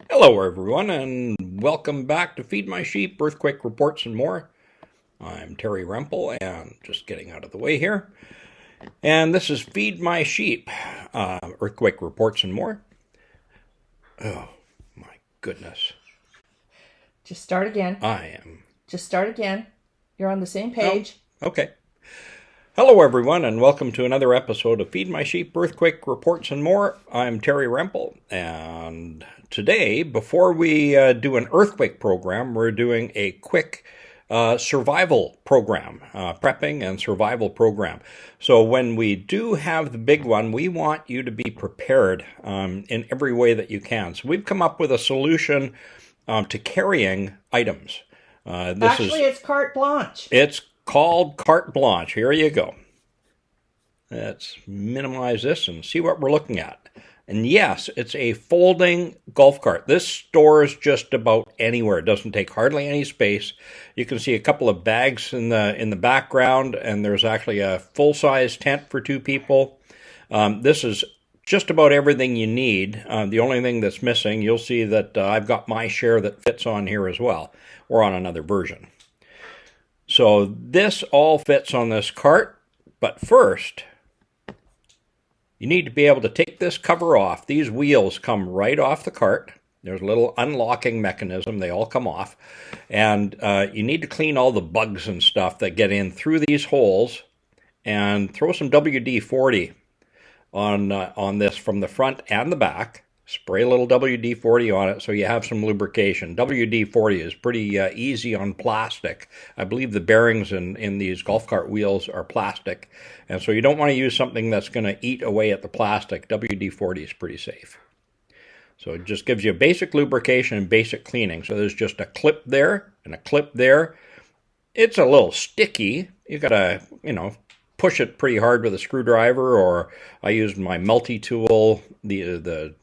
Hello everyone and welcome back to Feed My Sheep, Earthquake Reports and More. I'm Terry Rempel and just getting out of the way here. And this is Feed My Sheep, Earthquake Reports and More. Oh my goodness. Just start again. Just start again. You're on the same page. Oh, okay. Hello everyone and welcome to another episode of Feed My Sheep, Earthquake Reports and More. I'm Terry Rempel, and today, before we do an earthquake program, we're doing a quick survival program, prepping and survival program. So when we do have the big one, we want you to be prepared in every way that you can. So we've come up with a solution to carrying items. It's Cart Blanche. It's called Cart Blanche. Here you go. Let's minimize this and see what we're looking at. And yes, it's a folding golf cart. This stores just about anywhere. It doesn't take hardly any space. You can see a couple of bags in the background, and there's actually a full-size tent for two people. This is just about everything you need. The only thing that's missing, you'll see that I've got my share that fits on here as well, or on another version. So this all fits on this cart, but first, you need to be able to take this cover off. These wheels come right off the cart. There's a little unlocking mechanism. They all come off. And you need to clean all the bugs and stuff that get in through these holes, and throw some WD-40 on this from the front and the back. Spray a little WD-40 on it so you have some lubrication. WD-40 is pretty easy on plastic. I believe the bearings in these golf cart wheels are plastic, and so you don't want to use something that's going to eat away at the plastic. WD-40 is pretty safe. So it just gives you basic lubrication and basic cleaning. So there's just a clip there and a clip there. It's a little sticky. You got to, push it pretty hard with a screwdriver, or I used my multi-tool, the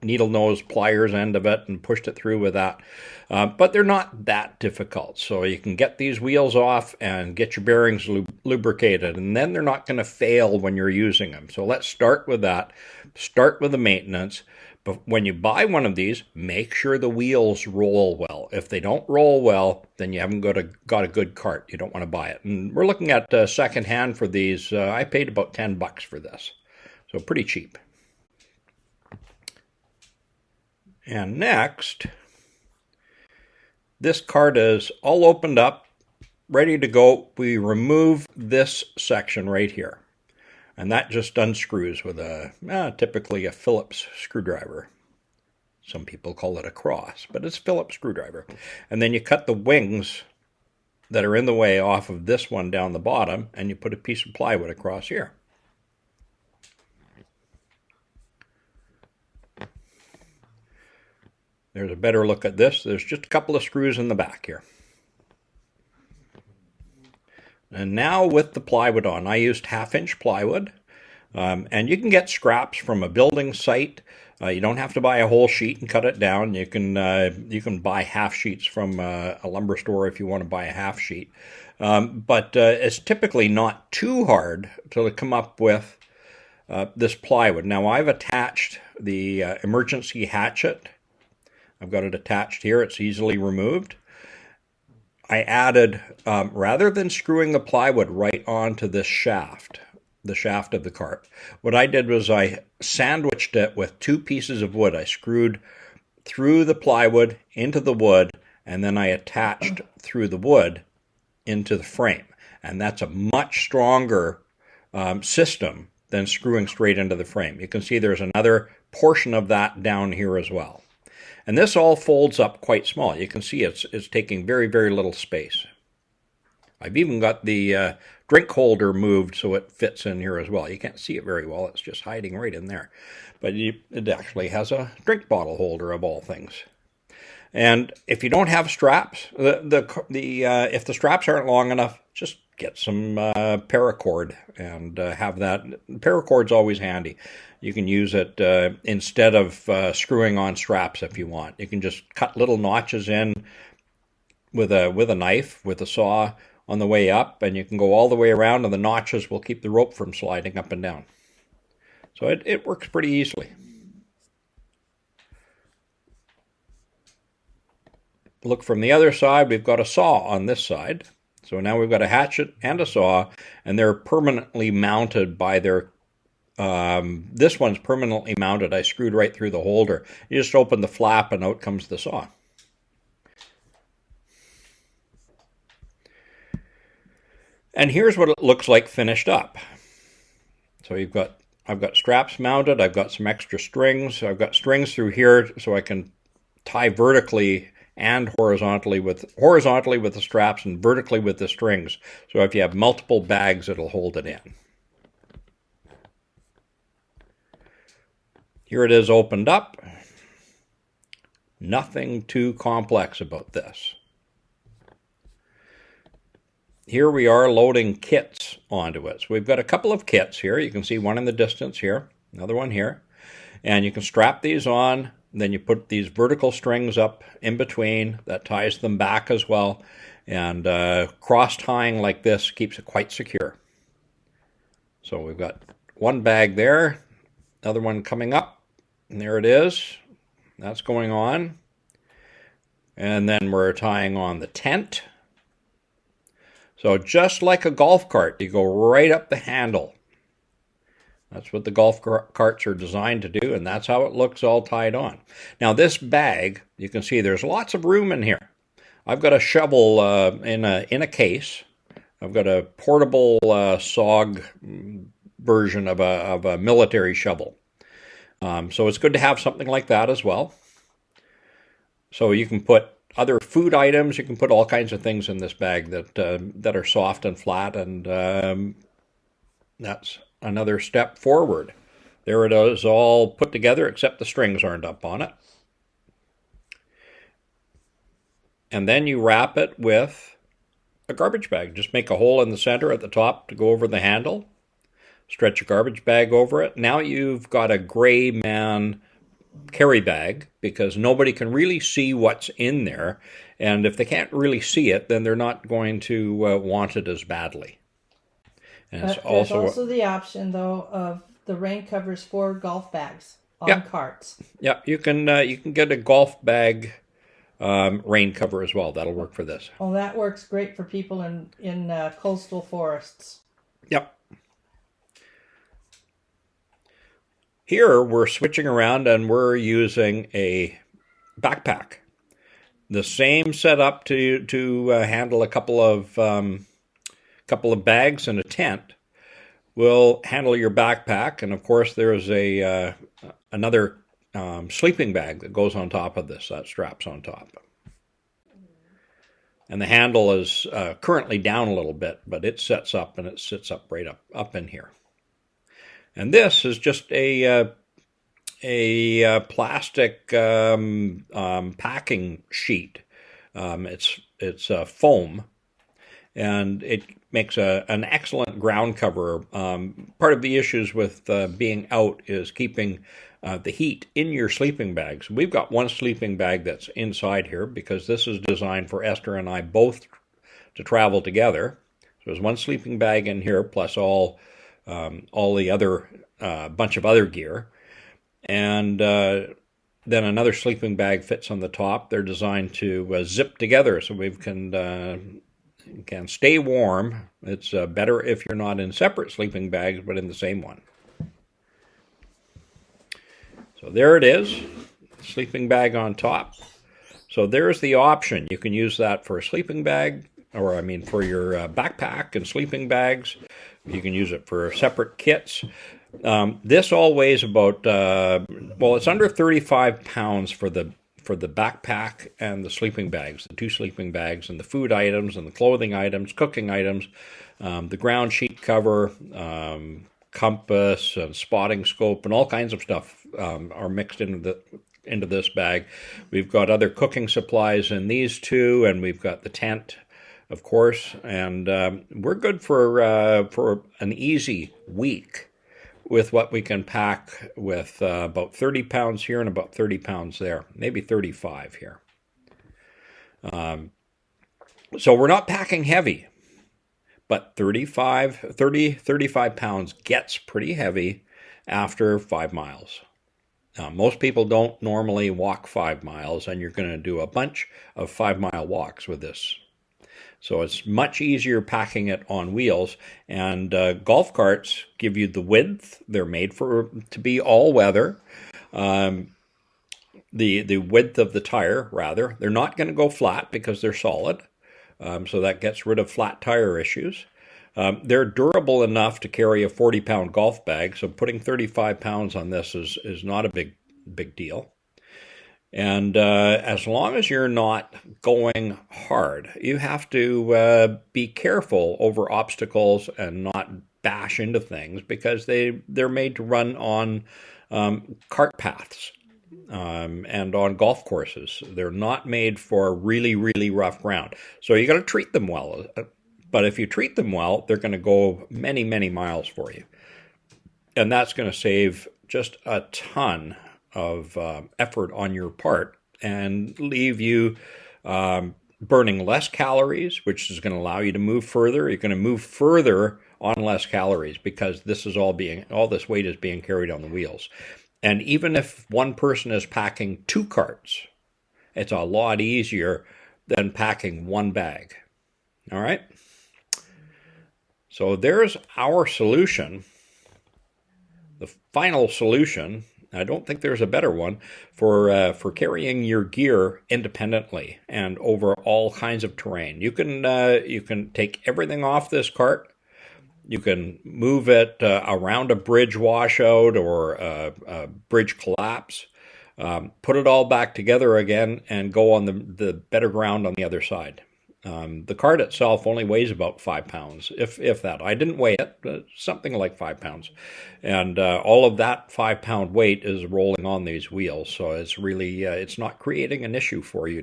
needle nose pliers end of it, and pushed it through with that. But they're not that difficult. So you can get these wheels off and get your bearings lubricated, and then they're not going to fail when you're using them. So let's start with that. Start with the maintenance. But when you buy one of these, make sure the wheels roll well. If they don't roll well, then you haven't got a good cart. You don't want to buy it. And we're looking at secondhand for these. I paid about $10 for this, so pretty cheap. And next, this cart is all opened up, ready to go. We remove this section right here. And that just unscrews with typically a Phillips screwdriver. Some people call it a cross, but it's a Phillips screwdriver. And then you cut the wings that are in the way off of this one down the bottom, and you put a piece of plywood across here. There's a better look at this. There's just a couple of screws in the back here. And now with the plywood on, I used 1/2-inch plywood. And you can get scraps from a building site. You don't have to buy a whole sheet and cut it down. You can buy half sheets from a lumber store if you want to buy a half sheet. But it's typically not too hard to come up with this plywood. Now I've attached the emergency hatchet. I've got it attached here. It's easily removed. I added, rather than screwing the plywood right onto this shaft, the shaft of the cart, what I did was I sandwiched it with 2 pieces of wood. I screwed through the plywood into the wood, and then I attached through the wood into the frame. And that's a much stronger system than screwing straight into the frame. You can see there's another portion of that down here as well. And this all folds up quite small. You can see it's taking very, very little space. I've even got the drink holder moved so it fits in here as well. You can't see it very well. It's just hiding right in there. But it actually has a drink bottle holder of all things. And if you don't have straps, if the straps aren't long enough, just get some paracord and have that. Paracord's always handy. You can use it instead of screwing on straps if you want. You can just cut little notches in with a knife, with a saw on the way up, and you can go all the way around, and the notches will keep the rope from sliding up and down. So it works pretty easily. look from the other side, we've got a saw on this side. So now we've got a hatchet and a saw, and they're permanently mounted by their this one's permanently mounted. I screwed right through the holder. You just open the flap and out comes the saw. And here's what it looks like finished up. So I've got straps mounted, I've got some extra strings, I've got strings through here so I can tie vertically and horizontally with the straps and vertically with the strings. So if you have multiple bags, it'll hold it in. Here it is opened up. Nothing too complex about this. Here we are loading kits onto it. So we've got a couple of kits here. You can see one in the distance here, another one here. And you can strap these on. Then you put these vertical strings up in between. That ties them back as well. And cross-tying like this keeps it quite secure. So we've got one bag there, another one coming up. And there it is. That's going on. And then we're tying on the tent. So just like a golf cart, you go right up the handle. That's what the golf carts are designed to do, and that's how it looks all tied on. Now this bag, you can see there's lots of room in here. I've got a shovel in a case. I've got a portable SOG version of a military shovel. So it's good to have something like that as well. So you can put other food items, you can put all kinds of things in this bag that are soft and flat, and that's another step forward. There it is all put together, except the strings aren't up on it. And then you wrap it with a garbage bag. Just make a hole in the center at the top to go over the handle. Stretch a garbage bag over it. Now you've got a gray man carry bag, because nobody can really see what's in there. And if they can't really see it, then they're not going to want it as badly. And there's also the option, though, of the rain covers for golf bags on carts. Yeah, you can get a golf bag rain cover as well. That'll work for this. Oh, that works great for people in coastal forests. Yep. Here we're switching around and we're using a backpack. The same setup to handle a couple of bags and a tent will handle your backpack, and of course there's another sleeping bag that goes on top of this, that straps on top. And the handle is currently down a little bit, but it sets up and it sits up right up in here. And this is just a plastic packing sheet. It's foam, and it makes an excellent ground cover. Part of the issues with being out is keeping the heat in your sleeping bags. We've got one sleeping bag that's inside here because this is designed for Esther and I both to travel together. So there's one sleeping bag in here plus all the other bunch of other gear, and then another sleeping bag fits on the top. They're designed to zip together so we can stay warm. It's better if you're not in separate sleeping bags, but in the same one. So there it is, sleeping bag on top. So there's the option. You can use that for a sleeping bag, or for your backpack and sleeping bags. You can use it for separate kits. This all weighs about, it's under 35 pounds for the backpack and the sleeping bags, the two sleeping bags, and the food items and the clothing items, cooking items, the ground sheet cover, compass and spotting scope, and all kinds of stuff are mixed into this bag. We've got other cooking supplies in these two, and we've got the tent, of course, and we're good for an easy week with what we can pack with about 30 pounds here and about 30 pounds there, maybe 35 here. So we're not packing heavy, but 35 pounds gets pretty heavy after 5 miles. Most people don't normally walk 5 miles, and you're going to do a bunch of 5-mile walks with this. So it's much easier packing it on wheels, and golf carts give you the width. They're made to be all weather. The width of the tire, rather. They're not going to go flat because they're solid, so that gets rid of flat tire issues. They're durable enough to carry a 40-pound golf bag, so putting 35 pounds on this is not a big deal. And as long as you're not going hard, you have to be careful over obstacles and not bash into things, because they're made to run on cart paths and on golf courses. They're not made for really, really rough ground. So you got to treat them well. But if you treat them well, they're going to go many, many miles for you. And that's going to save just a ton of effort on your part and leave you burning less calories, which is going to allow you to move further. You're going to move further on less calories because this is all this weight is being carried on the wheels. And even if one person is packing 2 carts, it's a lot easier than packing 1 bag. All right? So there's our solution. The final solution, I don't think there's a better one, for carrying your gear independently and over all kinds of terrain. You can take everything off this cart. You can move it around a bridge washout or a bridge collapse, put it all back together again, and go on the better ground on the other side. The cart itself only weighs about 5 pounds, if that. I didn't weigh it, but something like 5 pounds. And all of that 5-pound weight is rolling on these wheels. So it's really, it's not creating an issue for you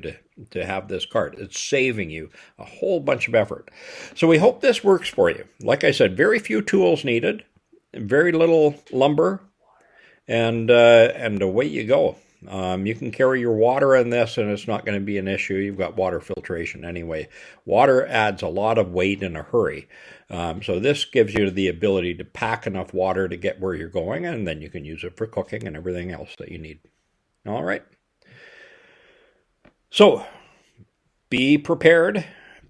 to have this cart. It's saving you a whole bunch of effort. So we hope this works for you. Like I said, very few tools needed, very little lumber, and away you go. You can carry your water in this, and it's not going to be an issue. You've got water filtration anyway. Water adds a lot of weight in a hurry. So this gives you the ability to pack enough water to get where you're going, and then you can use it for cooking and everything else that you need. All right. So be prepared,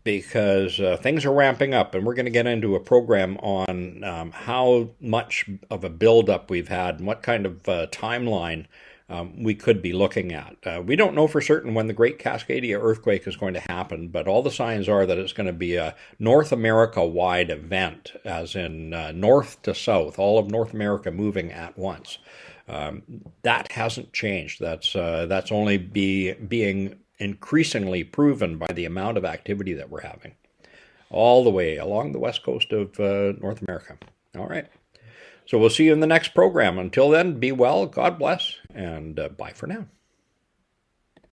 because things are ramping up, and we're going to get into a program on how much of a buildup we've had and what kind of timeline we could be looking at. We don't know for certain when the Great Cascadia earthquake is going to happen, but all the signs are that it's going to be a North America-wide event, as in north to south, all of North America moving at once. That hasn't changed. That's only being increasingly proven by the amount of activity that we're having all the way along the west coast of North America. All right. So we'll see you in the next program. Until then, be well, God bless, and bye for now.